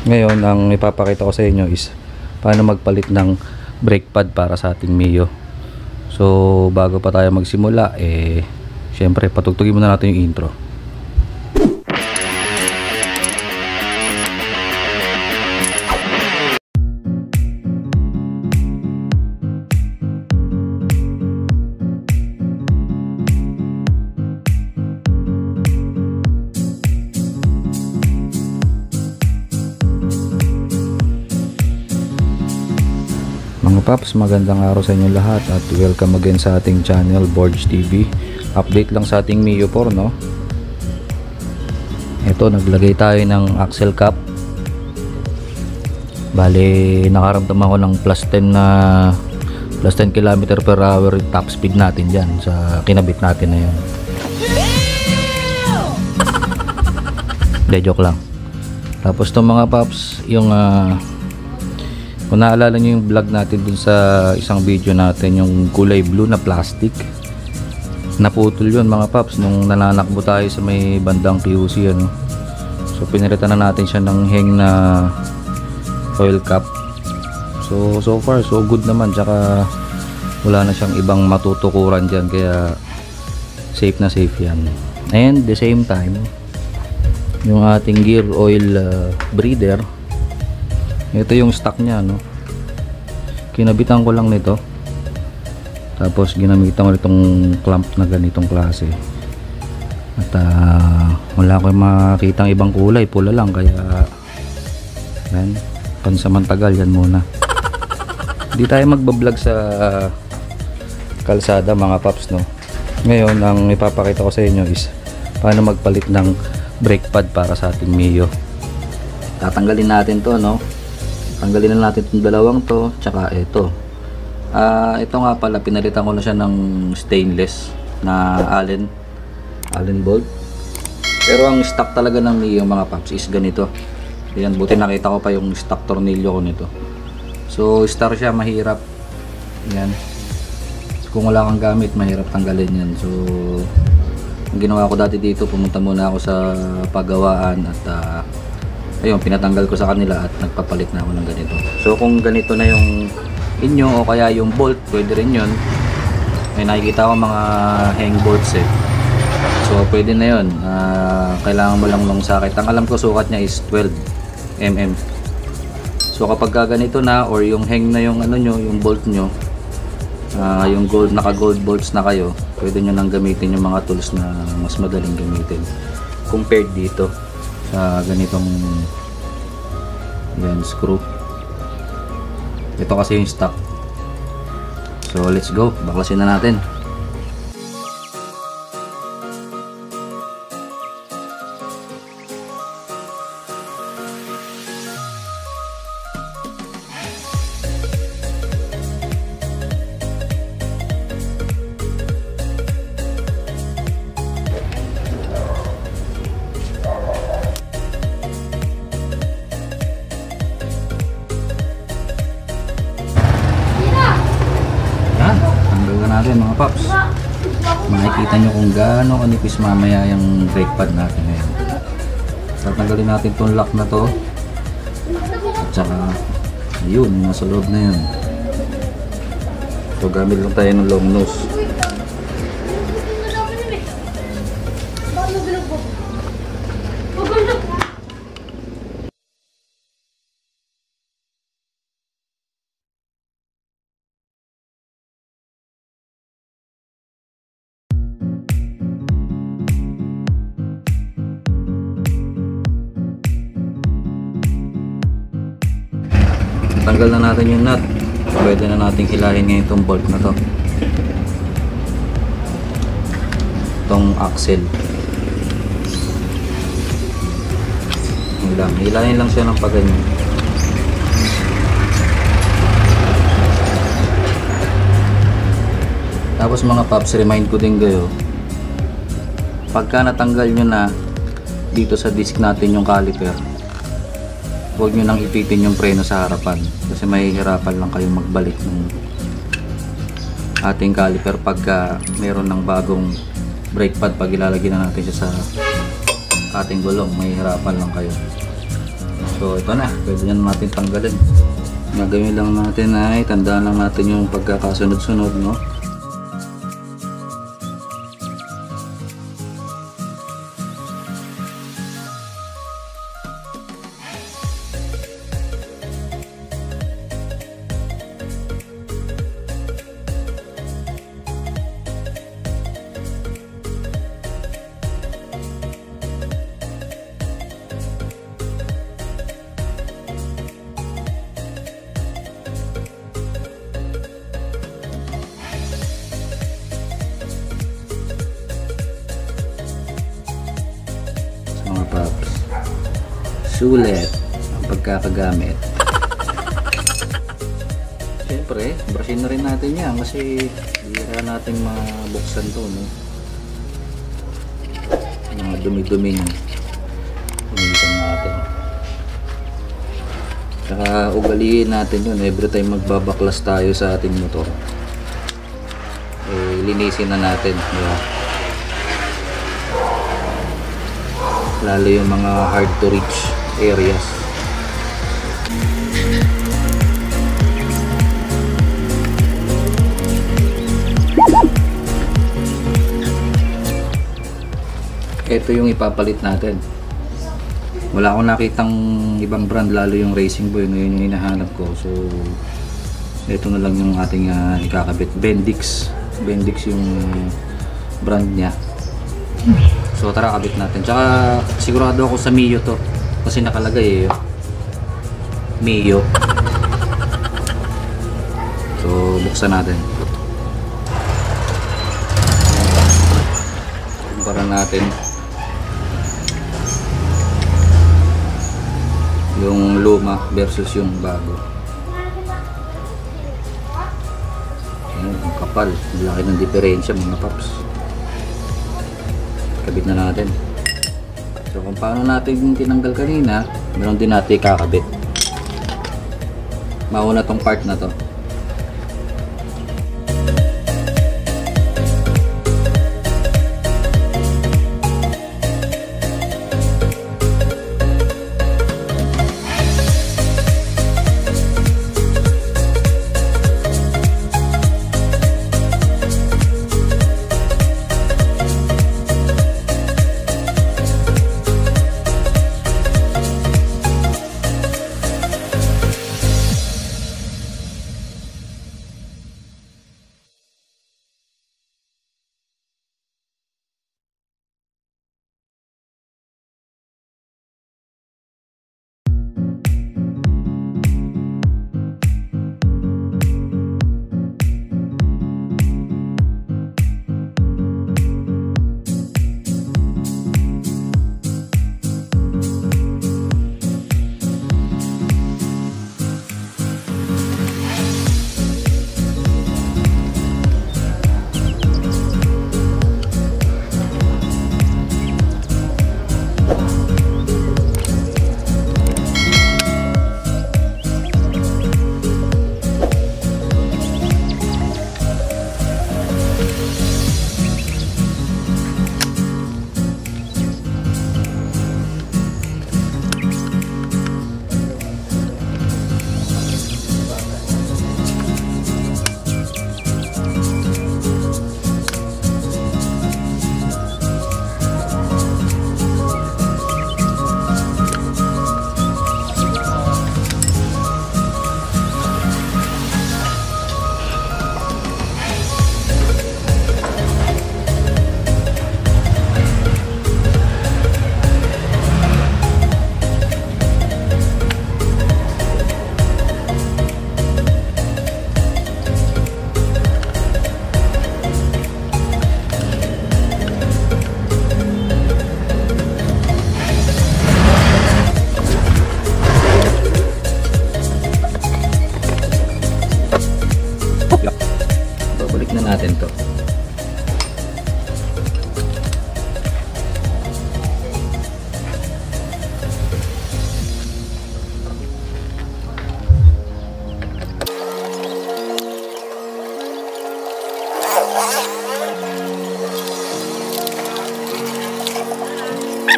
Ngayon, ang ipapakita ko sa inyo is paano magpalit ng brake pad para sa ating Mio. So, bago pa tayo magsimula, syempre, patugtugin muna natin yung intro. Mga paps, magandang araw sa inyo lahat at welcome again sa ating channel, Borge TV. Update lang sa ating Mio 4, no? Ito, naglagay tayo ng axle cap. Bale, nakaramdaman ko ng plus 10 km per hour top speed natin dyan sa kinabit natin na yun. De, joke lang. Tapos itong mga paps, yung kung naalala nyo yung vlog natin dun sa isang video natin, yung kulay blue na plastic, naputol yun mga paps nung nananakbo tayo sa may bandang PUC, ano. So pinalitan na natin siya ng hang na oil cap. So far so good naman, tsaka wala na siyang ibang matutukuran dyan, kaya safe na safe yan. And the same time, yung ating gear oil breather, ito yung stock niya, no? Kinabitan ko lang nito, tapos ginamitan ko itong clamp na ganitong klase, at wala ko makitang ibang kulay, pula lang, kaya yan, pansamantagal yan muna. Hindi tayo magbablog sa kalsada mga paps, no? Ngayon, ang ipapakita ko sa inyo is paano magpalit ng brake pad para sa ating Mio. Tatanggalin natin to, no? Tanggalin na natin itong dalawang to, tsaka ito. Ito nga pala, pinalitan ko na siya ng stainless na Allen bolt. Pero ang stock talaga ng Mio mga paps is ganito. Ayan, buti nakita ko pa yung stock tornilyo ko nito. So star siya, mahirap. Ayan. Kung wala kang gamit, mahirap tanggalin yan. So ang ginawa ko dati dito, pumunta muna ako sa paggawaan at ayun, pinatanggal ko sa kanila at nagpapalit na ako ng ganito. So kung ganito na yung inyo o kaya yung bolt, pwede rin yun. May nakikita ko mga hang bolts eh. So pwede na yun. Kailangan mo lang long socket. Ang alam ko sukat niya is 12 mm. So kapag ganito na, or yung hang na yung ano nyo, yung bolt nyo, yung naka gold bolts na kayo, pwede nyo nang gamitin yung mga tools na mas madaling gamitin compared dito sa ganitong yan, screw. Ito kasi yung stock. So let's go, baklasin na natin. Natin mga paps, makikita nyo kung gaano kanipis mamaya yung brake pad natin ngayon. Tatanggalin natin itong lock na to, at saka yun, nasa loob na yun. So gamit lang tayo ng long nose. Tanggal na natin yung nut. Pwede na natin hilahin ngayon itong bolt na to, itong axle. Hilahin lang siya ng paganyan. Tapos mga paps, remind ko din kayo, pagka natanggal nyo na dito sa disc natin yung caliper, huwag nyo nang ipitin yung preno sa harapan, kasi mahihirapan lang kayo magbalik ng ating caliper pagka meron ng bagong brake pad. Pag ilalagay na natin siya sa ating gulong, mahihirapan lang kayo. So ito na, pwede na natin tanggalin. Gagawin lang natin ay tandaan lang natin yung pagkakasunod-sunod, no? Mga paps, sulit ang pagkakagamit. Siyempre, brushin na rin natin yan kasi bihira natin mabuksan to, no? Mga dumi-dumi nyo pumilisan natin. Saka ugaliin natin yun every time magbabaklas tayo sa ating motor, linisin na natin, diba? Lalo yung mga hard to reach areas. Ito yung ipapalit natin. Wala akong nakitang ibang brand, lalo yung Racing Boy, no? Yun yung hinahanap ko. So ito na lang yung ating ikakabit. Bendix yung brand niya. So tara, kabit natin. Tsaka sigurado ako sa Mio to kasi nakalagay Mio. So buksan natin. Kumpara natin yung luma versus yung bago. Ayan, ang kapal. Laki ng diferensya, mga paps. Kabit na natin. So kung paano natin tinanggal kanina, meron din natin kakabit. Mauna tong part na to. natin to.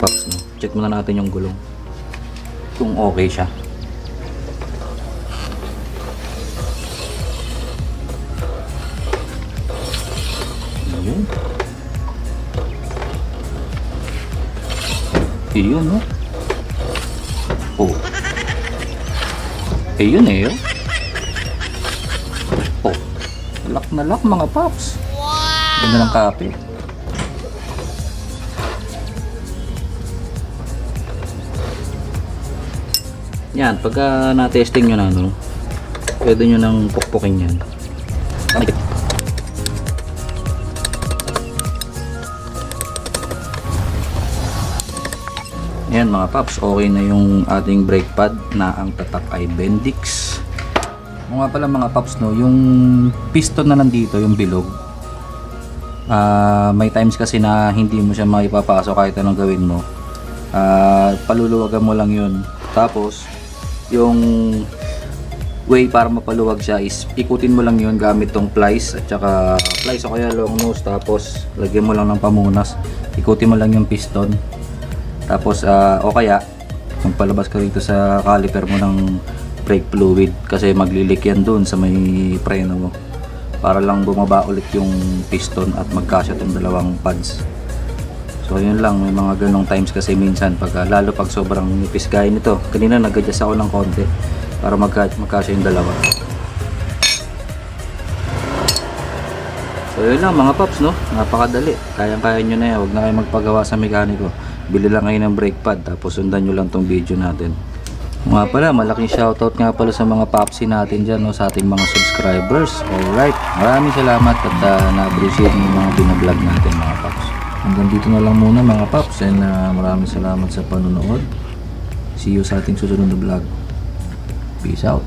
Pops, no? Check muna natin yung gulong. kung okay siya. Ayun. Ayun, no? Oh. Ayun eh, oh. Oh. Lock na lock mga paps. Wow! Ganda ng kape. Yan, pagka na-testing nyo na, no, pwede nyo nang pukpukin yan. Yan mga paps, okay na yung ating brake pad na ang tatak ay Bendix. O nga pala mga paps, no, yung piston na nandito, yung bilog, may times kasi na hindi mo siya maipapasok kahit anong gawin mo. Paluluwagan mo lang yun. Tapos yung way para mapaluwag siya is ikutin mo lang yun gamit tong plies at saka plies o kaya long nose, tapos lagyan mo lang ng pamunas, ikutin mo lang yung piston, tapos o kaya magpalabas ka rito sa caliper mo ng brake fluid kasi maglilik yan dun sa may preno mo para lang bumaba ulit yung piston at magkasya tong dalawang pads. So yun lang, may mga ganong times kasi minsan lalo pag sobrang nipis gaya nito. Kanina nag-adjust ako ng konti para magkasya yung dalawa. So yun lang mga paps, no, napakadali, kayang-kaya nyo na yan. Huwag na kayo magpagawa sa mekaniko, bili lang kayo ng brake pad tapos sundan nyo lang tong video natin. Nga pala, malaking shoutout nga pala sa mga papsi natin dyan, no, sa ating mga subscribers. Alright, maraming salamat at na-appreciate yung mga binablog natin mga paps. Hanggang dito na lang muna mga paps, and maraming salamat sa panonood. See you sa ating susunod na vlog. Peace out.